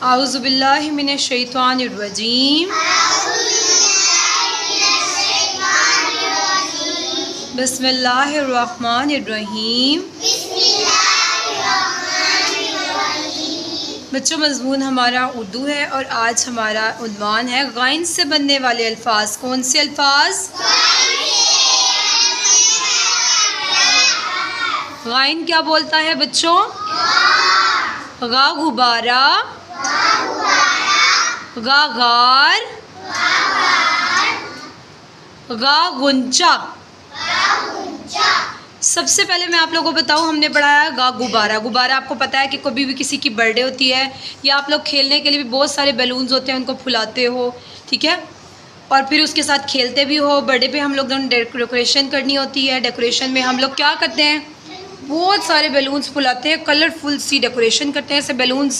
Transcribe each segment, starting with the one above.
आऊज़ु बिल्लाहि मिनश शैतानिर रजीम। बिस्मिल्लाहिर रहमानिर रहीम। बच्चों, मज़मून हमारा उर्दू है और आज हमारा उन्वान है गाइन से बनने वाले अल्फाज। कौन से अल्फाज? गाइन क्या बोलता है बच्चों? गा गुब्बारा, गा गार, गा गुंचा। सबसे पहले मैं आप लोगों को बताऊं, हमने पढ़ाया गा गुब्बारा। गुब्बारा आपको पता है कि कभी भी किसी की बर्थडे होती है या आप लोग खेलने के लिए भी बहुत सारे बैलून्स होते हैं, उनको फुलाते हो, ठीक है, और फिर उसके साथ खेलते भी हो। बर्थडे पे हम लोग डेकोरेशन करनी होती है। डेकोरेशन में हम लोग क्या करते हैं? बहुत सारे बैलून्स फुलाते हैं, कलरफुल सी डेकोरेशन करते हैं। ऐसे बैलून्स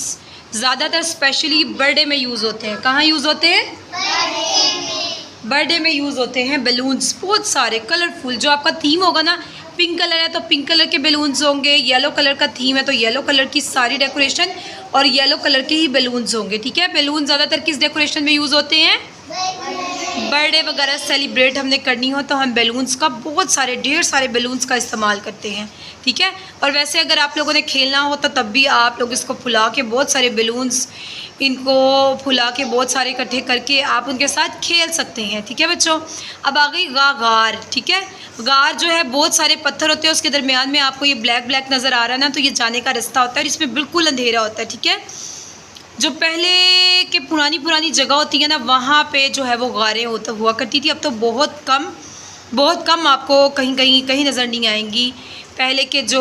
ज़्यादातर स्पेशली बर्थडे में यूज़ होते हैं। कहाँ यूज़ होते हैं? बर्थडे में यूज़ होते हैं बैलून्स, बहुत सारे कलरफुल। जो आपका थीम होगा ना, पिंक कलर है तो पिंक कलर के बैलून्स होंगे, येलो कलर का थीम है तो येलो कलर की सारी डेकोरेशन और येलो कलर के ही बैलून्स होंगे, ठीक है। बैलून ज़्यादातर किस डेकोरेशन में यूज़ होते हैं? बर्थडे वगैरह सेलिब्रेट हमने करनी हो तो हम बैलून्स का बहुत सारे ढेर सारे बैलून्स का इस्तेमाल करते हैं, ठीक है। और वैसे अगर आप लोगों ने खेलना हो तो तब भी आप लोग इसको फुला के बहुत सारे बैलून्स, इनको फुला के बहुत सारे इकट्ठे करके आप उनके साथ खेल सकते हैं, ठीक है बच्चों। अब आ गई गा गार, ठीक है। गार जो है बहुत सारे पत्थर होते हैं, उसके दरमियान में आपको ये ब्लैक ब्लैक नज़र आ रहा है ना, तो ये जाने का रास्ता होता है। इसमें बिल्कुल अंधेरा होता है, ठीक है। जो पहले के पुरानी जगह होती है ना, वहाँ पे जो है वो गारें हुआ करती थी। अब तो बहुत कम आपको कहीं नज़र नहीं आएंगी। पहले के जो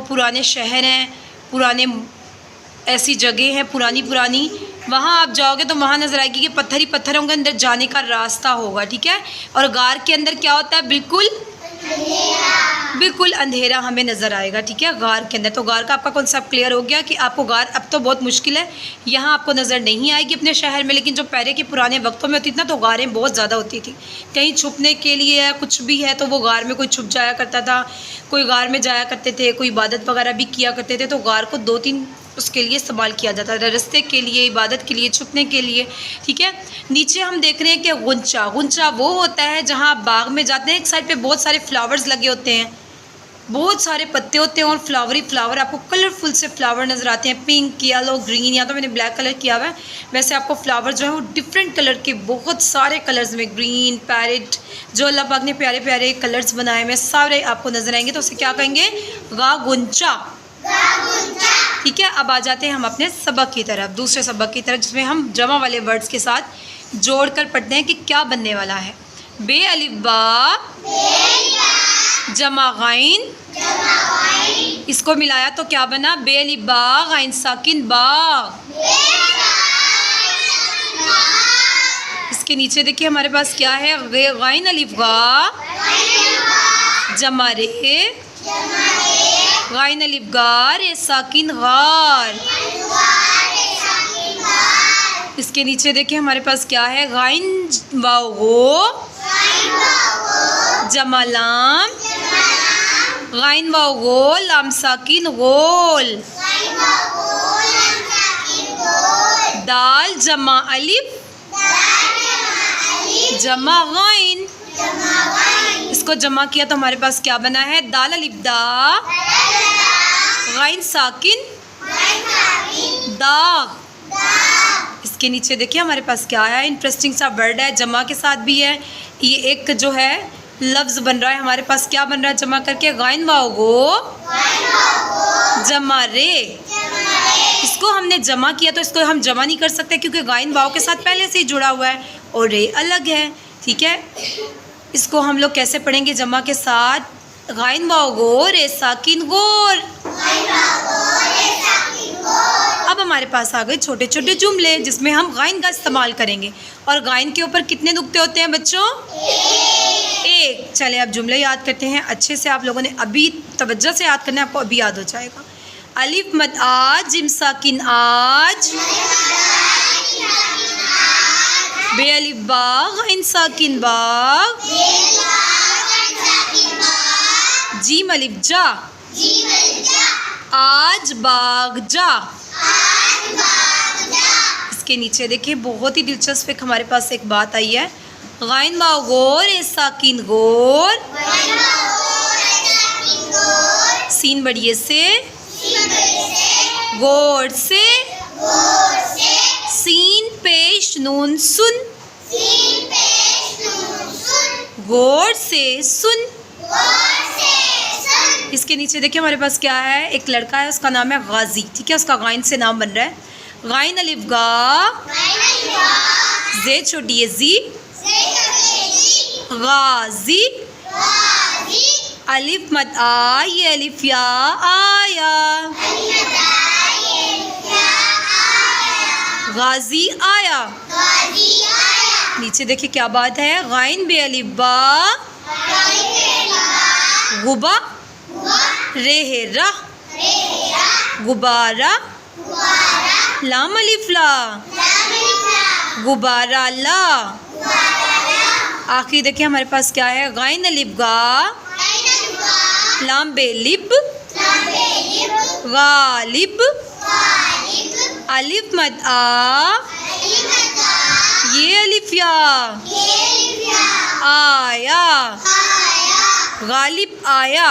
पुराने शहर हैं, पुराने ऐसी जगह हैं पुरानी वहाँ आप जाओगे तो वहाँ नज़र आएगी कि पत्थर ही पत्थर होंगे, अंदर जाने का रास्ता होगा, ठीक है। और गार के अंदर क्या होता है? बिल्कुल अंधेरा हमें नज़र आएगा, ठीक है, गार के अंदर। तो गार का आपका कॉन्सेप्ट क्लियर हो गया कि आपको गार अब तो बहुत मुश्किल है, यहाँ आपको नज़र नहीं आएगी अपने शहर में। लेकिन जो पहले के पुराने वक्तों में होती थी ना, तो गारें बहुत ज़्यादा होती थी। कहीं छुपने के लिए या कुछ भी है तो वो गार में कोई छुप जाया करता था, कोई गार में जाया करते थे, कोई इबादत वगैरह भी किया करते थे। तो गार को 2-3 उसके लिए इस्तेमाल किया जाता है, रास्ते के लिए, इबादत के लिए, छुपने के लिए, ठीक है। नीचे हम देख रहे हैं कि गुंचा वो होता है जहाँ आप बाग में जाते हैं, एक साइड पे बहुत सारे फ्लावर्स लगे होते हैं, बहुत सारे पत्ते होते हैं और फ्लावर आपको कलरफुल से फ्लावर नज़र आते हैं, पिंक, येलो, ग्रीन। या तो मैंने ब्लैक कलर किया हुआ है, वैसे आपको फ्लावर जो है वो डिफरेंट कलर के, बहुत सारे कलर्स में, ग्रीन, पैरेट, जो अल्लाह पाक ने प्यारे प्यारे कलर्स बनाए हुए सारे आपको नज़र आएंगे। तो उसे क्या कहेंगे? गा गुंचा, ठीक है। अब आ जाते हैं हम अपने सबक की तरफ, दूसरे सबक की तरफ, जिसमें हम जमा वाले वर्ड्स के साथ जोड़कर पढ़ते हैं कि क्या बनने वाला है। बे अलिफ बा, जमा गाइन, इसको मिलाया तो क्या बना? बे अलिफ बा गाइन साकिन बा। इसके नीचे देखिए हमारे पास क्या है? गाइन अलिफ गा, जमा रे, गाइन अलिफ गार, ए साकिन गार। इसके नीचे देखिए हमारे पास क्या है? गाइन वाव गो, जमा लाम, गाइन वाव गो, लाम साकिन गोल। दाल जमा अलिफ, जमा गाइन। इसको जमा किया तो हमारे पास क्या बना है? दाल अलिफ दा, गाइन साकिन दाग। इसके नीचे देखिए हमारे पास क्या है? इंटरेस्टिंग सा वर्ड है, जमा के साथ भी है। ये एक जो है लफ्ज़ बन रहा है हमारे पास, क्या बन रहा है जमा करके? गाइन वाओ गो, जमा रे। इसको हमने जमा किया तो इसको हम जमा नहीं कर सकते क्योंकि गाइन वाओ के साथ पहले से ही जुड़ा हुआ है और रे अलग है, ठीक है। इसको हम लोग कैसे पढ़ेंगे जमा के साथ? गाइन वाओ गो, रे साकिन गोर। अब हमारे पास आ गए छोटे छोटे जुमले जिसमें हम गाइन का इस्तेमाल करेंगे। और गाइन के ऊपर कितने नुक्ते होते हैं बच्चों? एक। चले अब जुमले याद करते हैं अच्छे से। आप लोगों ने अभी तवज्जो से याद करना है, आपको अभी याद हो जाएगा। अलिफ मद आज, जिम साकिन आज, बे अलिफ बा, गाइन साकिन बाग, जीम अलिफ जा, आज बाग जा। इसके नीचे देखिए बहुत ही दिलचस्प एक हमारे पास एक बात आई है। गाइन बाओ गोर ए साकिन गोर, सीन बढ़िए से, गोर से, सीन पेश नून सुन, गोर से सुन। इसके नीचे देखिए हमारे पास क्या है, एक लड़का है, उसका नाम है गाजी। ठीक है, उसका गाइन से नाम बन रहा है। गाइन अलिफ गा, जे छोटी है जी, गाजी, अलिफ मत आ, ये अलिफ या आया, गाजी आया। नीचे देखिए क्या बात है, गाइन बे अलिफ बा, गुबा रे रा, गुबारा, लाम अलिफ ला, गुबारा ला। आखिरी देखिए हमारे पास क्या है, गाइन अलिफ गा, लाम बे लिब, गालिब, अलिफ मद आ, ये अलिफ या आया, गालिब आया।